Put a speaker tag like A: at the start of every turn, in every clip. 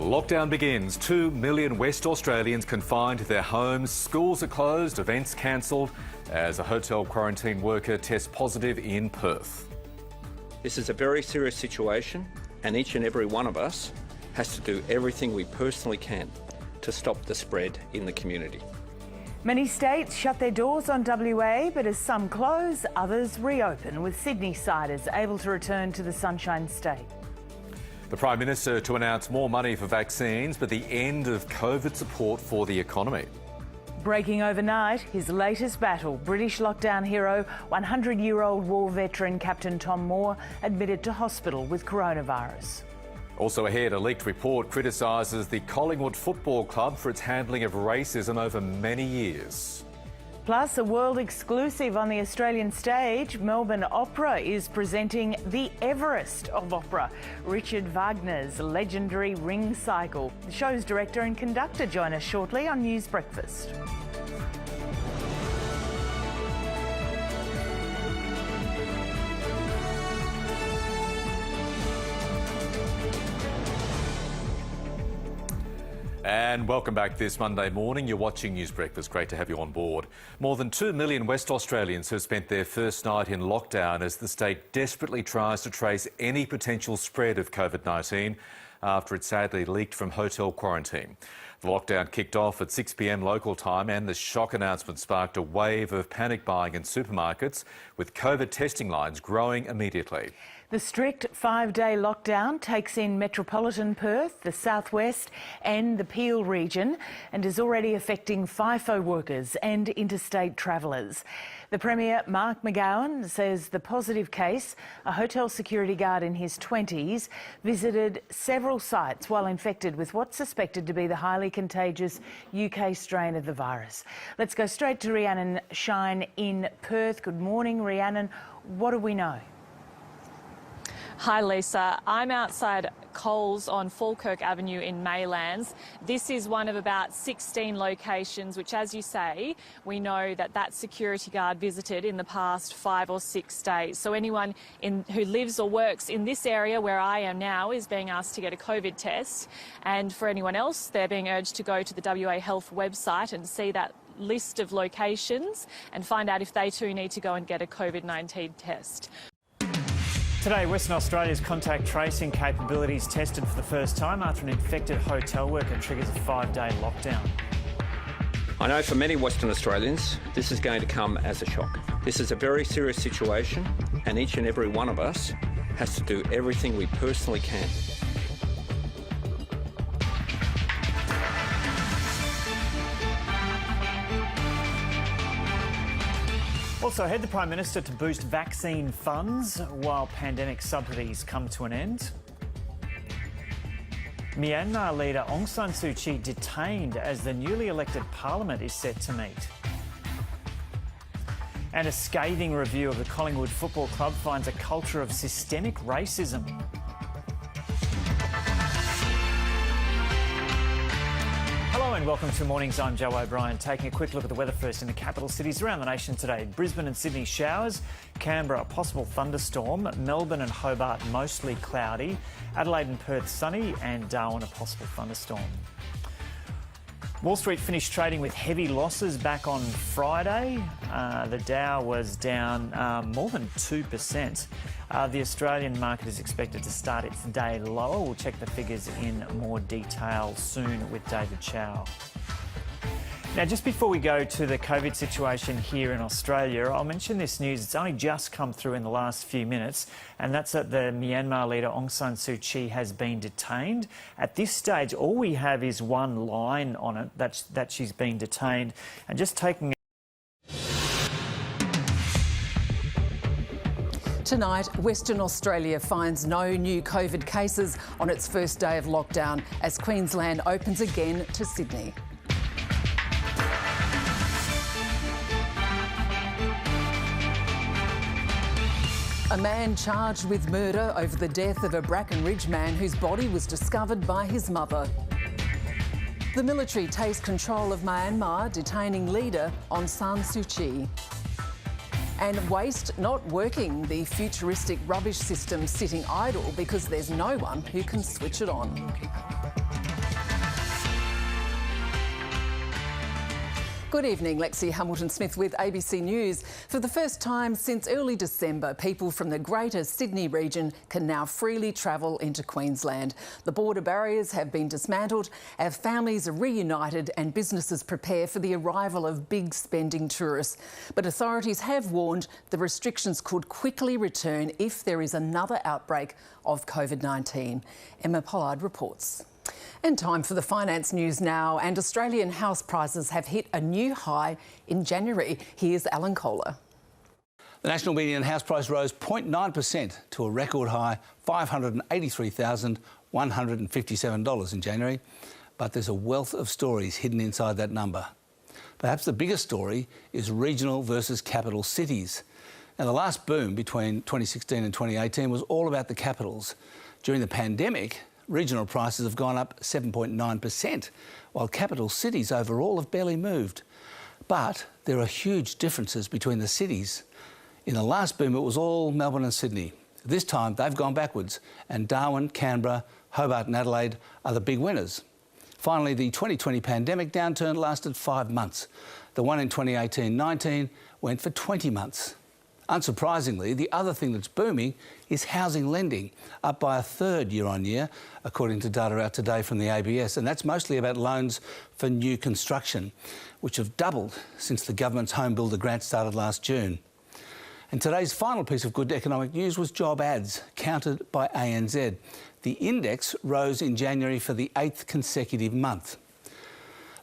A: Lockdown begins. 2 million West Australians confined to their homes. Schools are closed, events cancelled as a hotel quarantine worker tests positive in Perth.
B: This is a very serious situation, and each and every one of us has to do everything we personally can to stop the spread in the community.
C: Many states shut their doors on WA, but as some close, others reopen, with Sydney-siders able to return to the Sunshine State.
A: The Prime Minister to announce more money for vaccines, but the end of COVID support for the economy.
C: Breaking overnight, his latest battle, British lockdown hero, 100-year-old war veteran Captain Tom Moore, admitted to hospital with coronavirus.
A: Also ahead, a leaked report criticises the Collingwood Football Club for its handling of racism over many years.
C: Plus, a world exclusive on the Australian stage. Melbourne Opera is presenting the Everest of opera, Richard Wagner's legendary Ring Cycle. The show's director and conductor join us shortly on News Breakfast.
A: And welcome back this Monday morning. You're watching News Breakfast. Great to have you on board. More than 2 million West Australians have spent their first night in lockdown as the state desperately tries to trace any potential spread of COVID-19 after it sadly leaked from hotel quarantine. The lockdown kicked off at 6 p.m. local time, and the shock announcement sparked a wave of panic buying in supermarkets, with COVID testing lines growing immediately.
C: The strict 5-day lockdown takes in metropolitan Perth, the southwest and the Peel region, and is already affecting FIFO workers and interstate travellers. The Premier, Mark McGowan, says the positive case, a hotel security guard in his 20s, visited several sites while infected with what's suspected to be the highly contagious UK strain of the virus. Let's go straight to Rhiannon Shine in Perth. Good morning, Rhiannon. What do we know?
D: Hi Lisa, I'm outside Coles on Falkirk Avenue in Maylands. This is one of about 16 locations which, as you say, we know that security guard visited in the past 5 or 6 days. So anyone who lives or works in this area where I am now is being asked to get a COVID test, and for anyone else they're being urged to go to the WA Health website and see that list of locations and find out if they too need to go and get a COVID-19 test.
E: Today, Western Australia's contact tracing capabilities tested for the first time after an infected hotel worker triggers a 5-day lockdown.
B: I know for many Western Australians, this is going to come as a shock. This is a very serious situation, and each and every one of us has to do everything we personally can.
E: Also ahead, the Prime Minister to boost vaccine funds while pandemic subsidies come to an end. Myanmar leader Aung San Suu Kyi detained as the newly elected parliament is set to meet. And a scathing review of the Collingwood Football Club finds a culture of systemic racism. Hello and welcome to Mornings. I'm Joe O'Brien, taking a quick look at the weather first in the capital cities around the nation today. Brisbane and Sydney showers, Canberra a possible thunderstorm, Melbourne and Hobart mostly cloudy, Adelaide and Perth sunny, and Darwin a possible thunderstorm. Wall Street finished trading with heavy losses back on Friday. The Dow was down more than 2%. The Australian market is expected to start its day lower. We'll check the figures in more detail soon with David Chow. Now, just before we go to the COVID situation here in Australia, I'll mention this news. It's only just come through in the last few minutes, and that's that the Myanmar leader Aung San Suu Kyi has been detained. At this stage, all we have is one line on it, that she's been detained. And just taking
F: Tonight, Western Australia finds no new COVID cases on its first day of lockdown as Queensland opens again to Sydney. A man charged with murder over the death of a Brackenridge man whose body was discovered by his mother. The military takes control of Myanmar, detaining leader Aung San Suu Kyi. And waste not working, the futuristic rubbish system sitting idle because there's no one who can switch it on. Good evening, Lexi Hamilton-Smith with ABC News. For the first time since early December, people from the Greater Sydney region can now freely travel into Queensland. The border barriers have been dismantled, our families are reunited and businesses prepare for the arrival of big spending tourists. But authorities have warned the restrictions could quickly return if there is another outbreak of COVID-19. Emma Pollard reports. And time for the finance news now. And Australian house prices have hit a new high in January. Here's Alan Kohler.
G: The national median house price rose 0.9% to a record high $583,157 in January. But there's a wealth of stories hidden inside that number. Perhaps the biggest story is regional versus capital cities. Now, the last boom between 2016 and 2018 was all about the capitals. During the pandemic, regional prices have gone up 7.9%, while capital cities overall have barely moved. But there are huge differences between the cities. In the last boom, it was all Melbourne and Sydney. This time, they've gone backwards, and Darwin, Canberra, Hobart and Adelaide are the big winners. Finally, the 2020 pandemic downturn lasted 5 months. The one in 2018-19 went for 20 months. Unsurprisingly, the other thing that's booming is housing lending, up by a third year on year, according to data out today from the ABS. And that's mostly about loans for new construction, which have doubled since the government's home builder grant started last June. And today's final piece of good economic news was job ads, counted by ANZ. The index rose in January for the 8th consecutive month.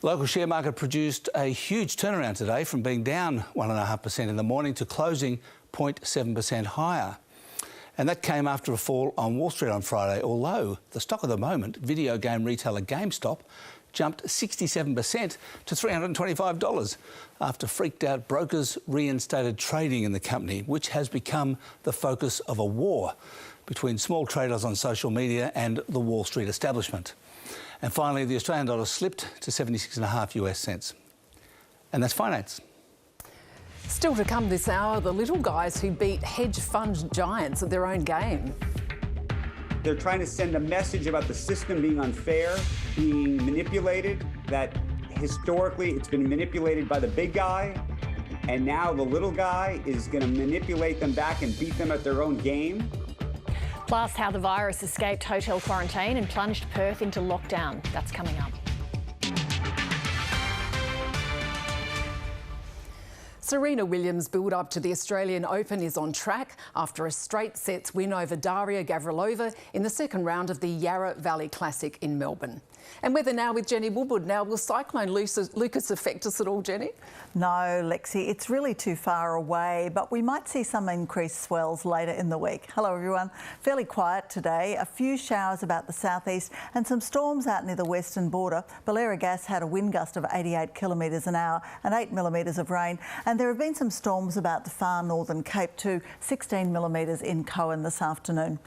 G: The local share market produced a huge turnaround today, from being down 1.5% in the morning to closing 0.7% higher. And that came after a fall on Wall Street on Friday, although the stock of the moment, video game retailer GameStop, jumped 67% to $325 after freaked out brokers reinstated trading in the company, which has become the focus of a war between small traders on social media and the Wall Street establishment. And finally, the Australian dollar slipped to 76.5 US cents. And that's finance.
F: Still to come this hour, the little guys who beat hedge fund giants at their own game.
H: They're trying to send a message about the system being unfair, being manipulated, that historically it's been manipulated by the big guy, and now the little guy is going to manipulate them back and beat them at their own game.
I: Plus, how the virus escaped hotel quarantine and plunged Perth into lockdown. That's coming up.
F: Serena Williams' build-up to the Australian Open is on track after a straight sets win over Daria Gavrilova in the second round of the Yarra Valley Classic in Melbourne. And weather now with Jenny Woodward. Now, will Cyclone Lucas affect us at all, Jenny?
J: No, Lexi, it's really too far away, but we might see some increased swells later in the week. Hello, everyone. Fairly quiet today. A few showers about the southeast and some storms out near the western border. Balearic Gas had a wind gust of 88 kilometres an hour and 8 millimetres of rain. And there have been some storms about the far northern Cape too, 16 millimetres in Cohen this afternoon.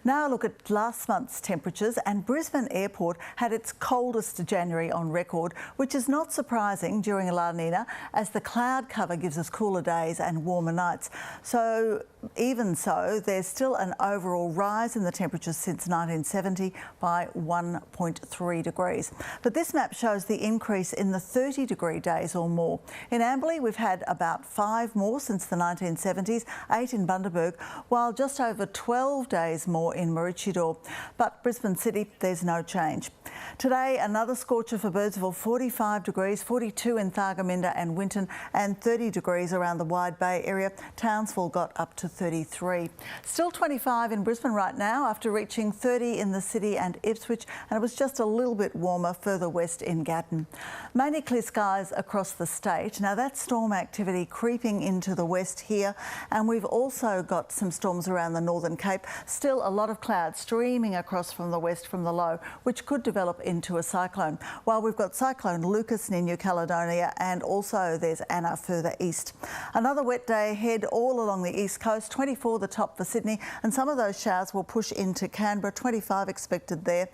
J: Now look at last month's temperatures, and Brisbane Airport had its coldest January on record, which is not surprising during a La Nina, as the cloud cover gives us cooler days and warmer nights. So even so, there's still an overall rise in the temperatures since 1970 by 1.3 degrees. But this map shows the increase in the 30-degree days or more. In Amberley, we've had about 5 more since the 1970s, 8 in Bundaberg, while just over 12 days more in Maroochydore. But Brisbane City, there's no change. Today, another scorcher for Birdsville, 45 degrees, 42 in Thargomindah and Winton, and 30 degrees around the Wide Bay area. Townsville got up to 33. Still 25 in Brisbane right now, after reaching 30 in the city and Ipswich, and it was just a little bit warmer further west in Gatton. Mainly clear skies across the state. Now, that's storm activity creeping into the west here, and we've also got some storms around the Northern Cape. Still a lot of clouds streaming across from the west from the low, which could develop into a cyclone. While we've got Cyclone Lucas near New Caledonia, and also there's Anna further east. Another wet day ahead all along the east coast, 24 the top for Sydney, and some of those showers will push into Canberra, 25 expected there.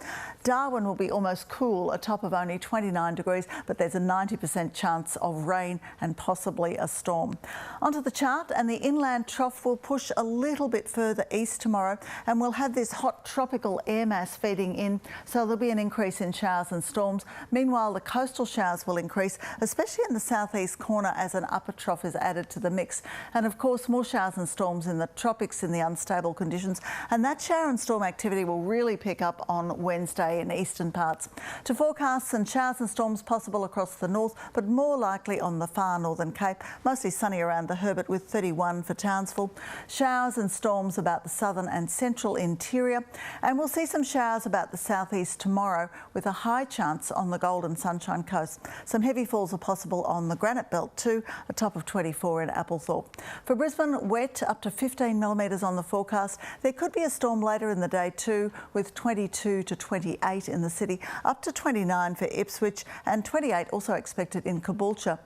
J: Darwin will be almost cool, a top of only 29 degrees, but there's a 90% chance of rain and possibly a storm. Onto the chart, and the inland trough will push a little bit further east tomorrow, and we'll have this hot tropical air mass feeding in, so there'll be an increase in showers and storms. Meanwhile, the coastal showers will increase, especially in the southeast corner as an upper trough is added to the mix. And of course, more showers and storms in the tropics in the unstable conditions, and that shower and storm activity will really pick up on Wednesday in eastern parts. To forecasts, and showers and storms possible across the north, but more likely on the far northern Cape. Mostly sunny around the Herbert with 31 for Townsville. Showers and storms about the southern and central interior, and we'll see some showers about the southeast tomorrow with a high chance on the Golden Sunshine Coast. Some heavy falls are possible on the Granite Belt too, a top of 24 in Applethorpe. For Brisbane, wet up to 15 millimetres on the forecast. There could be a storm later in the day too, with 22 to 28 in the city, up to 29 for Ipswich, and 28 also expected in Caboolture.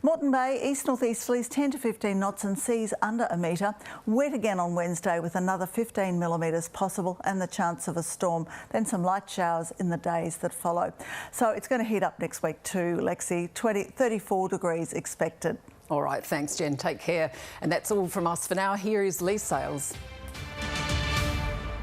J: Moreton Bay, east-northeasterlies 10 to 15 knots and seas under a metre. Wet again on Wednesday with another 15 millimetres possible and the chance of a storm. Then some light showers in the days that follow. So it's going to heat up next week too, Lexi. 34 degrees expected.
F: All right, thanks, Jen. Take care. And that's all from us for now. Here is Lee Sales.